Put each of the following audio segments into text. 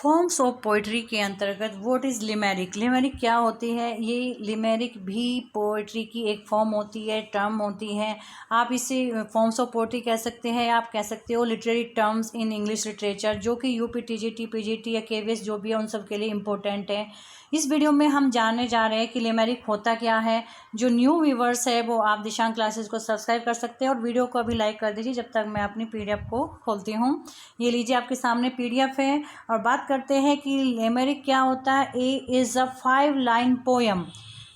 Forms of poetry के अंतर्गत what is लिमेरिक। लिमेरिक क्या होती है? ये लिमेरिक भी पोइट्री की एक फॉर्म होती है, टर्म होती है। आप इसे फॉर्म्स ऑफ पोइट्री कह सकते हैं, आप कह सकते हो literary terms in English literature, जो कि यूपी टीजीटी पीजीटी या केवीएस जो भी है उन सब के लिए इम्पोर्टेंट है। इस वीडियो में हम जानने जा रहे हैं कि लिमेरिक होता क्या है। जो न्यू व्यूवर्स है वो आप दिशांक क्लासेस को सब्सक्राइब कर सकते हैं और वीडियो को अभी लाइक कर दीजिए जब तक मैं अपनी पीडीएफ को खोलती हूँ। ये लीजिए, आपके सामने पीडीएफ है और बात करते हैं कि लिमेरिक क्या होता है। A is a 5 line poem,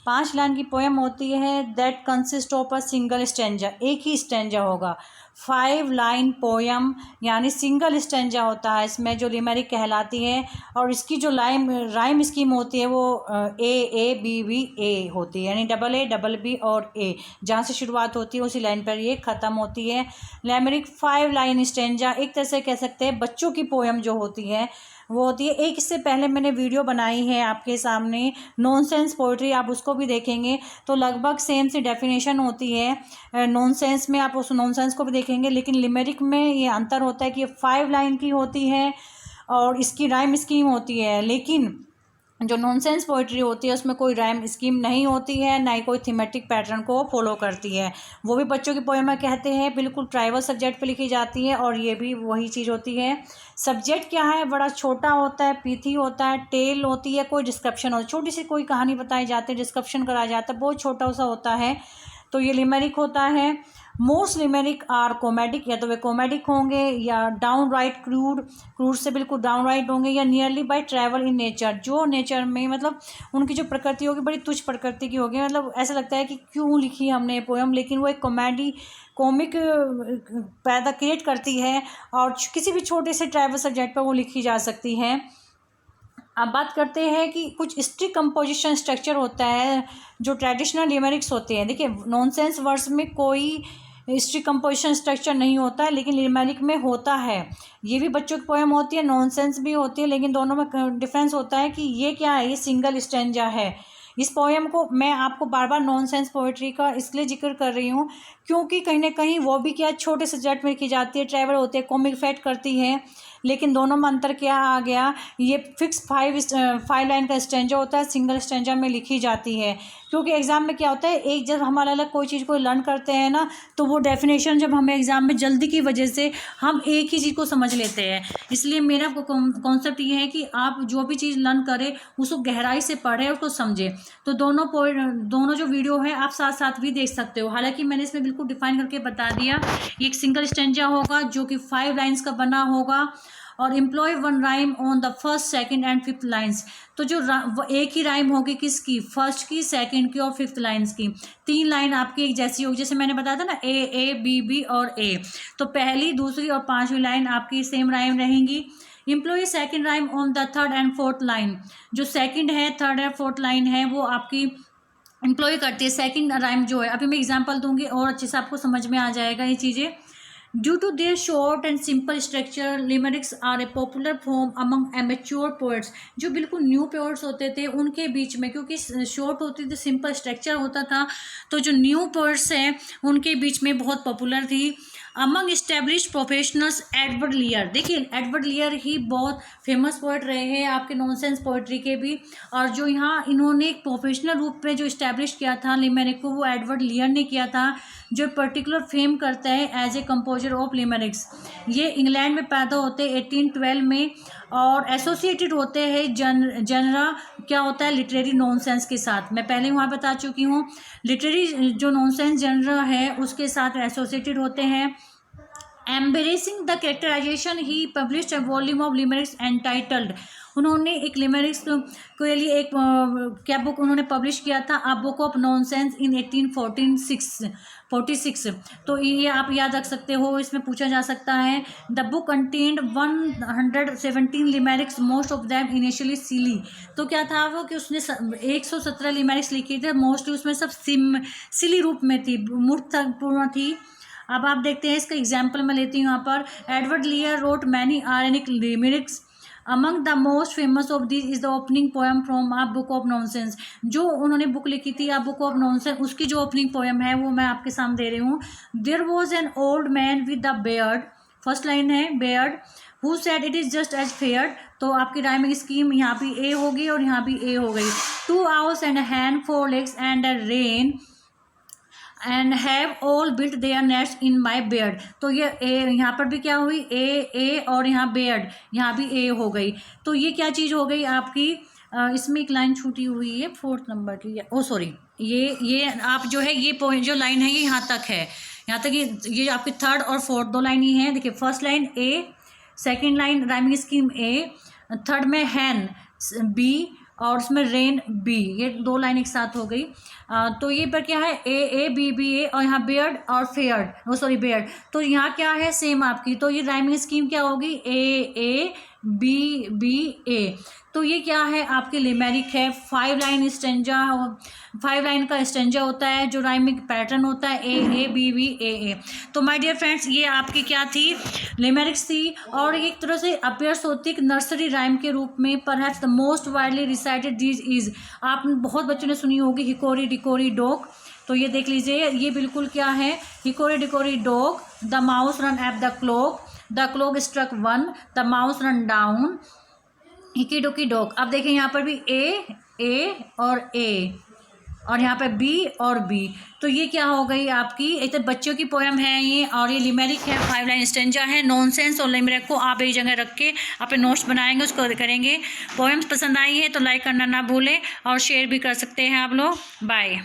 5 line की पोएम होती है। That consist of a single stanza, एक ही स्टेंजा होगा। 5 लाइन पोएम यानी सिंगल स्टेंजा होता है इसमें, जो लिमेरिक कहलाती है। और इसकी जो राइम स्कीम होती है वो ए बी बी ए होती है, यानी डबल ए डबल बी और ए, जहाँ से शुरुआत होती है उसी लाइन पर ये ख़त्म होती है। लिमेरिक 5 लाइन स्टेंजा, एक तरह से कह सकते हैं बच्चों की पोएम जो होती है वो होती है। एक इससे पहले मैंने वीडियो बनाई है आपके सामने नॉनसेंस पोइट्री, आप उसको भी देखेंगे तो लगभग सेम सी डेफिनेशन होती है। नॉनसेंस में आप उस नॉनसेंस को भी देखेंगे, लेकिन लिमेरिक में ये अंतर होता है कि ये 5 लाइन की होती है और इसकी राइम स्कीम होती है। लेकिन जो नॉनसेंस पोइट्री होती है उसमें कोई राइम स्कीम नहीं होती है, ना ही कोई थीमेटिक पैटर्न को फॉलो करती है। वो भी बच्चों की पोएम कहते हैं, बिल्कुल ट्राइबल सब्जेक्ट पे लिखी जाती है और ये भी वही चीज़ होती है। सब्जेक्ट क्या है? बड़ा छोटा होता है, पीथी होता है, टेल होती है, कोई डिस्क्रिप्शन हो, छोटी सी कोई कहानी बताई जाती है, डिस्क्रिप्शन कराया जाता है, बहुत छोटा सा होता है। तो ये लिमेरिक होता है। मोस्ट लिमेरिक आर कॉमेडिक, या तो वे कॉमेडिक होंगे या डाउन राइट क्रूड से बिल्कुल डाउन राइट होंगे, या nearly by travel in nature, जो नेचर में मतलब उनकी जो प्रकृति होगी बड़ी तुच्छ प्रकृति की होगी। मतलब ऐसा लगता है कि क्यों लिखी हमने पोएम, लेकिन वो एक कॉमिक पैदा क्रिएट करती है और किसी भी छोटे से ट्राइबल सब्जेक्ट पर वो लिखी जा सकती है। अब बात करते हैं कि कुछ स्ट्रिक्ट कंपोजिशन स्ट्रक्चर होता है जो ट्रेडिशनल लिमेरिक्स होते हैं। देखिए, नॉनसेंस वर्ड्स में कोई स्ट्रिक्ट कंपोजिशन स्ट्रक्चर नहीं होता है, लेकिन लिमेरिक में होता है। ये भी बच्चों की पोएम होती है, नॉनसेंस भी होती है, लेकिन दोनों में डिफरेंस होता है कि ये क्या है, ये सिंगल स्टेंजा है। इस पोएम को मैं आपको बार बार नॉनसेंस पोइट्री का इसलिए जिक्र कर रही हूँ क्योंकि कहीं ना कहीं वो भी क्या छोटे सब्जेक्ट में लिखी जाती है, ट्रैवल होते हैं, कॉमिक इफेक्ट करती है। लेकिन दोनों में अंतर क्या आ गया? ये फिक्स 5 लाइन का स्टेंजा होता है, सिंगल स्टेंजा में लिखी जाती है। क्योंकि एग्ज़ाम में क्या होता है, एक जब हम अलग अलग कोई चीज़ को लर्न करते हैं ना, तो वो डेफिनेशन जब हमें एग्ज़ाम में जल्दी की वजह से हम एक ही चीज़ को समझ लेते हैं। इसलिए मेरा कॉन्सेप्ट ये है कि आप जो भी चीज़ लर्न करें उसको गहराई से पढ़ें और उसको समझें। तो दोनों जो वीडियो है आप साथ साथ भी देख सकते हो। हालांकि मैंने इसमें बिल्कुल डिफाइन करके बता दिया। ये एक सिंगल स्टेंजा होगा जो कि 5 लाइन्स का बना होगा और employ 1 rhyme on the first, second and 5th lines. तो जो एक ही राइम होगी किसकी? फर्स्ट की, सेकंड की और 5th लाइन्स की। 3 लाइन आपकी एक जैसी होगी, जैसे मैंने बताया था ना, ए बी बी और ए। तो पहली, दूसरी और 5वीं लाइन आपकी सेम राइम रहेंगी। Employ second rhyme on the 3rd and 4th line. जो सेकंड है, 3rd और 4th लाइन है वो आपकी एम्प्लॉय करती है। सेकंड राइम जो है, अभी मैं एग्जांपल दूंगी और अच्छे से आपको समझ में आ जाएगा ये चीज़ें। Due to their short and simple structure, limericks are a popular form among amateur poets। जो बिल्कुल न्यू पोएट्स होते थे उनके बीच में, क्योंकि शॉर्ट होती थी, सिंपल स्ट्रक्चर होता था, तो जो न्यू पोएट्स हैं उनके बीच में बहुत पॉपुलर थी। Among establish professionals, Edward लियर। देखिए, एडवर्ड लियर ही बहुत फेमस पोएट रहे हैं आपके नॉनसेंस पोएट्री के भी, और जो यहाँ इन्होंने एक प्रोफेशनल रूप में जो इस्टेब्लिश किया था लिमेरिक को, वो एडवर्ड लियर ने किया था, जो पर्टिकुलर फेम करता है एज ए कंपोजर ऑफ लिमेरिक्स। ये इंग्लैंड में पैदा होते हैं 1812 में और एसोसिएटेड होते हैं जनरा क्या होता है, लिटरेरी नॉनसेंस के साथ। मैं पहले वहाँ बता चुकी हूँ, लिटरेरी जो नॉनसेंस जनरा है उसके साथ एसोसिएटेड होते हैं। Embarrassing the characterisation he published a volume of limericks entitled. उन्होंने एक लिमेरिक्स के लिए एक क्या बुक उन्होंने पब्लिश किया था, अ बुक ऑफ नॉनसेंस इन 1846। तो ये आप याद रख सकते हो, इसमें पूछा जा सकता है। The book contained 117 limericks, most of them initially silly. तो क्या था वो कि उसने 117 लिमेरिक्स लिखी थे, मोस्टली उसमें सब सिली रूप में थी, मूर्खतापूर्ण थी। अब आप देखते हैं इसका एग्जाम्पल मैं लेती हूँ यहाँ पर। Edward Lear wrote many ironic limericks. Among the most famous of this is the opening poem from a book of nonsense. जो उन्होंने बुक लिखी थी अ बुक ऑफ नॉनसेंस, उसकी जो ओपनिंग पोएम है वो मैं आपके सामने दे रही हूँ। There was an old man with the beard, first line है beard, who said it is just as feared. तो आपकी राइमिंग स्कीम यहाँ भी ए होगी और यहाँ भी ए हो गई। 2 hours and a hand, 4 legs and a rain and have all built there nest in my bed. तो ये ए यहाँ पर भी क्या हुई, ए और यहाँ बेड, यहाँ भी ए हो गई। तो ये क्या चीज़ हो गई आपकी, इसमें एक लाइन छूटी हुई है 4th नंबर की, ओ सॉरी, ये आप जो है ये पॉइंट जो लाइन है ये यहाँ तक है, यहाँ तक ये आपकी 3rd और 4th 2 लाइन ही है। देखिए फर्स्ट लाइन ए, सेकेंड लाइन राइमिंग स्कीम ए, थर्ड में हैन बी और उसमें रेन बी, ये 2 लाइन एक साथ हो गई। तो ये पर क्या है, ए बी ए और यहाँ बेयर्ड और फेयर्ड, वो सॉरी बेयर्ड। तो यहाँ क्या है सेम आपकी, तो ये राइमिंग स्कीम क्या होगी, ए बी ए। तो ये क्या है आपकी लिमेरिक है। 5 लाइन स्टेंजा, 5 लाइन का स्टेंजा होता है जो राइमिंग पैटर्न होता है ए बी ए। तो माय डियर फ्रेंड्स ये आपकी क्या थी, लिमेरिक्स थी। और एक तरह से अपीयर्स होती है नर्सरी राइम के रूप में। Perhaps the most widely recited this is, आपने बहुत बच्चों ने सुनी होगी हिकोरी डिकोरी डॉग। तो ये देख लीजिए ये बिल्कुल क्या है, hickory dickory dog, the mouse run at the clock struck 1, the mouse run down, hickory dickory dog. अब देखें यहाँ पर भी ए और ए और यहाँ पे बी और बी। तो ये क्या हो गई आपकी, एक तो बच्चों की पोएम है ये, और ये लिमेरिक है, 5 लाइन स्टेंजा है। नॉनसेंस और लिमेरिक को आप एक जगह रख के अपने नोट्स बनाएंगे, उसको करेंगे। पोएम्स पसंद आई है तो लाइक करना ना भूलें और शेयर भी कर सकते हैं आप लोग। बाय।